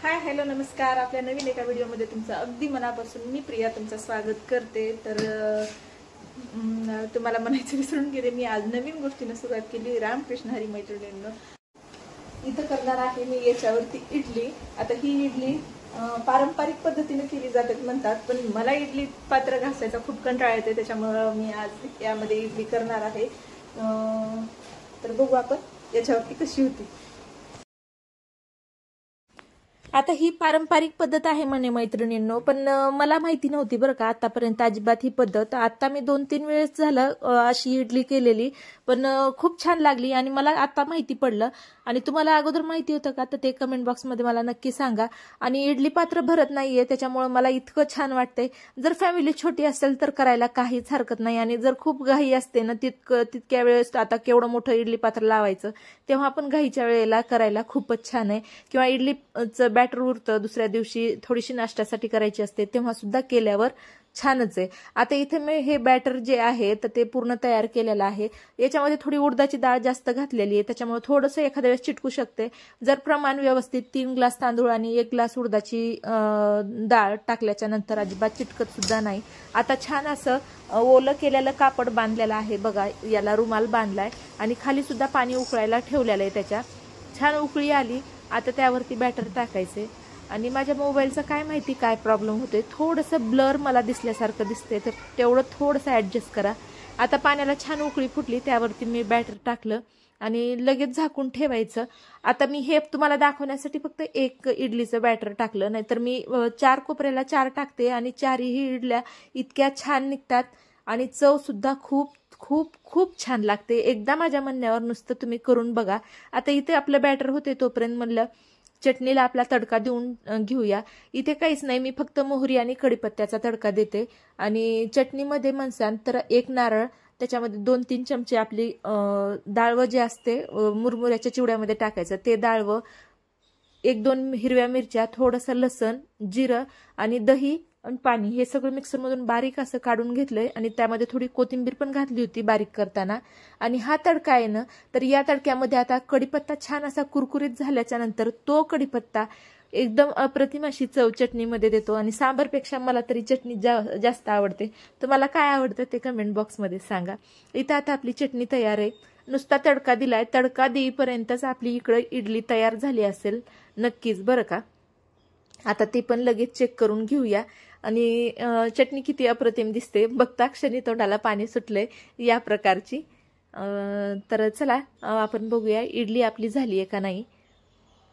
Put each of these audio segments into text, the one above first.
Hi hello नमस्कार. आपल्या नवीन एका व्हिडिओमध्ये तुमचं अगदी मनापासून मी प्रिया तुमचं स्वागत करते. तर तुम्हाला म्हणायचं विसरून गेले, मी आज नवीन गोष्टीने सुरुवात केली. रामकृष्ण हरी मैत्रिणींनो, इथं करणार आहे मी याच्यावरती इडली. आता ही इडली पारंपरिक पद्धतीने केली जाते म्हणतात, पण मला इडली पात्र घासायचा खूप कंटाळा येते, त्याच्यामुळं मी आज यामध्ये इडली करणार आहे. तर बघू आपण याच्यावरती कशी होती. आता ही पारंपरिक पद्धत आहे म्हणे मैत्रिणींनो, पण मला माहिती नव्हती बरं का आतापर्यंत अजिबात ही पद्धत. आता मी 2-3 वेळेस झालं अशी इडली केलेली, पण खूप छान लागली आणि मला आता माहिती पडलं. आणि तुम्हाला अगोदर माहिती होतं का तर ते कमेंट बॉक्समध्ये मला नक्की सांगा. आणि इडली पात्र भरत नाहीये, त्याच्यामुळे मला इतकं छान वाटतंय. जर फॅमिली छोटी असेल तर करायला काहीच हरकत नाही, आणि जर खूप घाई असते ना तितक्या वेळेस आता केवढं मोठं इडली पात्र लावायचं, तेव्हा आपण घाईच्या वेळेला करायला खूपच छान आहे. किंवा इडलीचं बॅटर उरतं दुसऱ्या दिवशी थोडीशी नाश्त्यासाठी करायची असते, तेव्हा सुद्धा केल्यावर छानच आहे. आता इथे मी हे बॅटर जे आहे तर ते पूर्ण तयार केलेलं आहे. याच्यामध्ये थोडी उडदाची डाळ जास्त घातलेली आहे, त्याच्यामुळे थोडंसं एखाद्या वेळेस चिटकू शकते. जर प्रमाण व्यवस्थित 3 ग्लास तांदूळ आणि 1 ग्लास उडदाची डाळ टाकल्याच्या नंतर अजिबात चिटकत सुद्धा नाही. आता छान असं ओलं केलेलं कापड बांधलेलं आहे बघा, याला रुमाल बांधलाय आणि खाली सुद्धा पाणी उकळायला ठेवलेलं आहे. त्याच्या छान उकळी आली. आता त्यावरती बॅटर टाकायचे. आणि माझ्या मोबाईलचा काय माहिती काय प्रॉब्लेम होतोय, थोडंसं ब्लर मला दिसल्यासारखं दिसते, तर तेवढं थोडंसं ॲडजस्ट करा. आता पाण्याला छान उकळी फुटली, त्यावरती मी बॅटर टाकलं आणि लगेच झाकून ठेवायचं. आता मी हे तुम्हाला दाखवण्यासाठी फक्त एक इडलीचं बॅटर टाकलं, नाहीतर मी 4 कोपऱ्याला 4 टाकते आणि 4ही इडल्या इतक्या छान निघतात आणि चव सुद्धा खूप खूप खूप छान लागते. एकदा माझ्या म्हणण्यावर नुसतं तुम्ही करून बघा. आता इथे आपलं बॅटर होते तोपर्यंत म्हणलं चटणीला आपला तडका देऊन घेऊया. इथे काहीच नाही, मी फक्त मोहरी आणि कढीपत्त्याचा तडका देते. आणि चटणीमध्ये म्हणसान तर 1 नारळ, त्याच्यामध्ये 2-3 चमचे आपली डाळवं जे असते मुरमुऱ्याच्या चिवड्यामध्ये टाकायचं ते डाळवं, 1-2 हिरव्या मिरच्या, थोडंसं लसण, जिरं आणि दही आणि पाणी, हे सगळं मिक्सरमधून बारीक असं काढून घेतलंय. आणि त्यामध्ये थोडी कोथिंबीर पण घातली होती बारीक करताना. आणि हा तडका आहे ना, तर या तडक्यामध्ये आता कढीपत्ता छान असा कुरकुरीत झाल्याच्या नंतर तो कढीपत्ता एकदम अप्रतिम अशी चव चटणीमध्ये देतो. आणि सांबारपेक्षा मला तरी चटणी जास्त आवडते. तुम्हाला काय आवडतं ते कमेंट बॉक्समध्ये सांगा. इथं आता आपली चटणी तयार आहे. नुसता तडका दिलाय, तडका देईपर्यंतच आपली इकडं इडली तयार झाली असेल नक्कीच बरं का. आता ते पण लगेच चेक करून घेऊया. आणि चटणी किती अप्रतिम दिसते, बघता क्षणी तोंडाला पाणी सुटलंय या प्रकारची. तर चला आपण बघूया इडली आपली झाली आहे का नाही.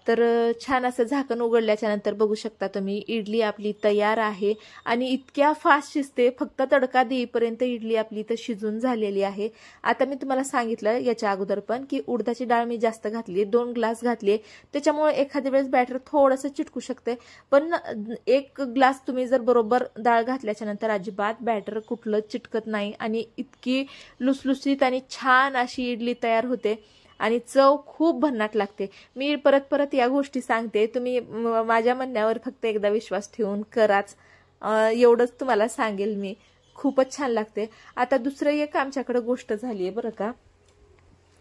तर छान असं झाकण उघडल्याच्या नंतर बघू शकता तुम्ही इडली आपली तयार आहे. आणि इतक्या फास्ट शिजते, फक्त तडका देईपर्यंत इडली आपली तर शिजून झालेली आहे. आता मी तुम्हाला सांगितलं याच्या अगोदर पण की उडदाची डाळ मी जास्त घातली, 2 ग्लास घातली, त्याच्यामुळे एखाद्या वेळेस बॅटर थोडंसं चिटकू शकते. पण 1 ग्लास तुम्ही जर बरोबर डाळ घातल्याच्या नंतर अजिबात बॅटर कुठलं चिटकत नाही आणि इतकी लुसलुसीत आणि छान अशी इडली तयार होते. आणि चव खूप भन्नाट लागते. मी परत या गोष्टी सांगते, तुम्ही माझ्या म्हणण्यावर फक्त एकदा विश्वास ठेवून कराच, एवढंच तुम्हाला सांगेल मी. खूपच छान लागते. आता दुसरं एक आमच्याकडे गोष्ट झालीये बरं का,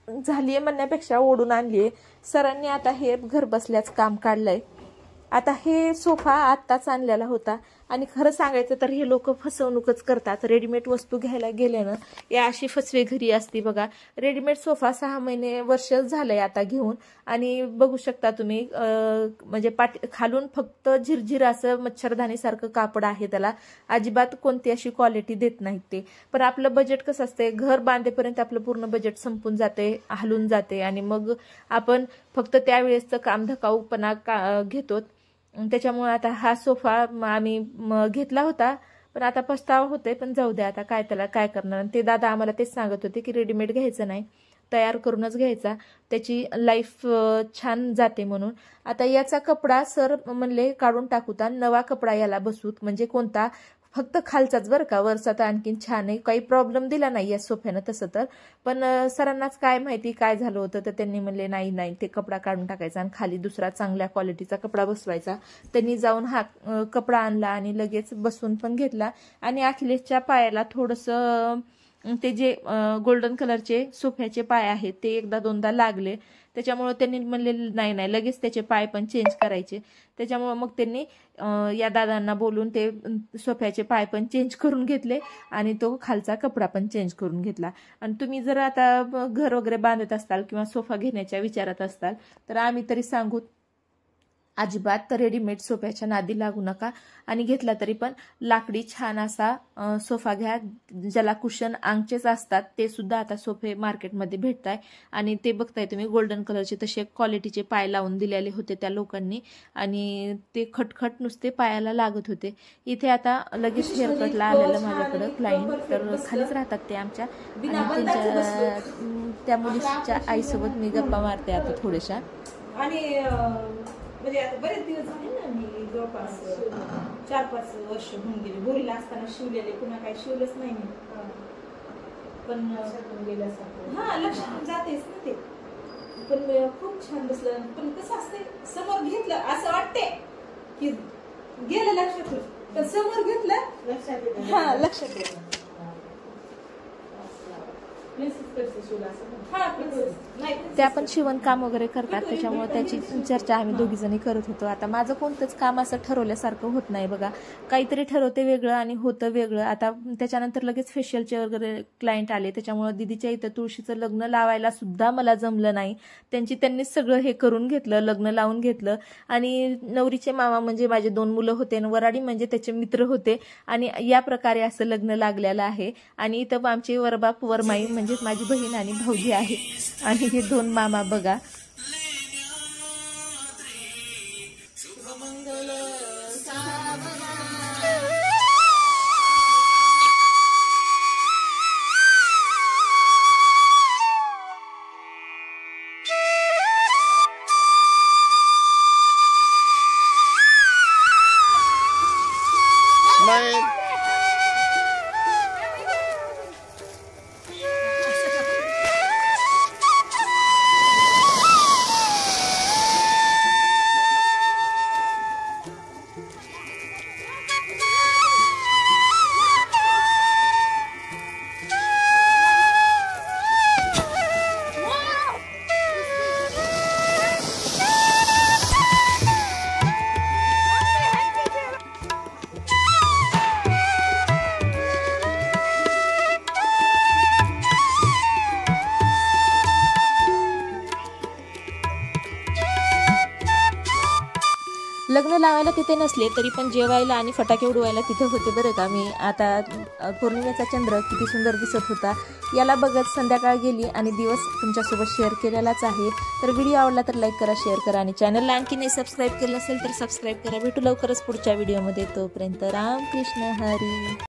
झालीये म्हणण्यापेक्षा ओढून आणलीये सरांनी. आता हे घर बसल्याच काम काढलंय. आता हे सोफा आत्ताच आणलेला होता आणि खरं सांगायचं तर हे लोक फसवणूकच करतात. रेडीमेड वस्तू घ्यायला गेले ना, या अशी फसवे घरी असती बघा. रेडीमेड सोफा 6 महिने वर्ष झालंय आता घेऊन. आणि बघू शकता तुम्ही म्हणजे खालून फक्त झिरझिर असं मच्छरदाणीसारखं कापड आहे त्याला, अजिबात कोणती अशी क्वालिटी देत नाहीत ते. पण आपलं बजेट कसं असते, घर बांधेपर्यंत आपलं पूर्ण बजेट संपून जाते, हलून जाते आणि मग आपण फक्त त्यावेळेसचं कामधकाऊपणा घेतो. त्याच्यामुळे आता हा सोफा आम्ही घेतला होता, पण आता पस्तावा होते. पण जाऊ द्या, आता काय त्याला काय करणार. ते दादा आम्हाला तेच सांगत होते की रेडीमेड घ्यायचं नाही, तयार करूनच घ्यायचा, त्याची लाईफ छान जाते म्हणून. आता याचा कपडा सर म्हणले काढून टाकूता, नवा कपडा याला बसूत. म्हणजे कोणता, फक्त खालचाच बरं का, वरचा तर आणखीन छान आहे, काही प्रॉब्लेम दिला नाही या सोफ्यानं तसं तर. पण सरांनाच काय माहिती काय झालं होतं, तर त्यांनी म्हणले नाही ते कपडा काढून टाकायचा आणि खाली दुसरा चांगल्या क्वालिटीचा कपडा बसवायचा. त्यांनी जाऊन हा कपडा आणला आणि लगेच बसवून पण घेतला. आणि अखिलेशच्या पायाला थोडंसं ते जे गोल्डन कलरचे सोफ्याचे पाय आहेत ते 1-2दा लागले, त्याच्यामुळे त्यांनी म्हणले नाही नाही लगेच त्याचे पाय पण चेंज करायचे. त्याच्यामुळे मग त्यांनी या दादांना बोलून ते सोफ्याचे पाय पण चेंज करून घेतले आणि तो खालचा कपडा पण चेंज करून घेतला. आणि तुम्ही जर आता घर वगैरे बांधत असताल किंवा सोफा घेण्याच्या विचारात असताल तर आम्ही तरी सांगू, अजिबात रेडीमेड सोफ्याच्या नादी लागू नका आणि घेतला तरी पण लाकडी छान असा सोफा घ्या, ज्याला कुशन आंगचेच असतात. ते सुद्धा आता सोफे मार्केटमध्ये भेटत आहे आणि ते बघताय तुम्ही गोल्डन कलरचे तसे क्वालिटीचे पाय लावून दिलेले होते त्या लोकांनी आणि ते खटखट नुसते पायाला लागत होते. इथे आता लगेच हेअरकटला आलेलं माझ्याकडं क्लायंट, तर खालीच राहतात ते आमच्या आणि त्यांच्या त्या मुलीच्या आईसोबत मी गप्पा मारते आता थोड्याशा. आणि म्हणजे आता बरेच दिवस झाले ना, मी जवळपास 4-5 वर्ष होऊन गेले. बोरीला असताना शिवलेले, पुन्हा काही शिवलंच नाही मी, पण लक्षात जातेच ना ते. पण खूप छान बसलं. पण कसं असते, समोर घेतलं असं वाटते की गेलं लक्षात, पण समोर घेतलं लक्षात येतं. त्या पण शिवणकाम वगैरे करतात, त्याच्यामुळे त्याची चर्चा आम्ही दोघी जणी करत होतो. आता माझं कोणतंच काम असं ठरवल्यासारखं होत नाही बघा, काहीतरी ठरवते वेगळं आणि होतं वेगळं. आता त्याच्यानंतर लगेच फेशियलचे वगैरे क्लायंट आले, त्याच्यामुळे दीदीच्या इथं तुळशीचं लग्न लावायला सुद्धा मला जमलं नाही. त्यांनीच सगळं हे करून घेतलं, लग्न लावून घेतलं. आणि नवरीचे मामा म्हणजे माझे 2 मुलं होते आणि वराडी म्हणजे त्याचे मित्र होते आणि या प्रकारे असं लग्न लागलेलं आहे. आणि इथं आमचे वरबाप वरमाई म्हणजे माझी बहीण आणि भाऊजी आहे आणि हे 2 मामा बघा. लग्न लावायला तिथे नसले तरी पण जेवायला आणि फटाके उडवायला तिथे होते बरं का. मी आता पौर्णिमेचा चंद्र किती सुंदर दिसत होता याला बघत संध्याकाळ गेली आणि दिवस तुमच्यासोबत शेअर केलेलाच आहे. तर व्हिडिओ आवडला तर लाईक करा, शेअर करा आणि चॅनलला आणखी नाही सबस्क्राईब केलं असेल तर सबस्क्राईब करा. भेटू लवकरच पुढच्या व्हिडिओमध्ये. तोपर्यंत रामकृष्ण हरी.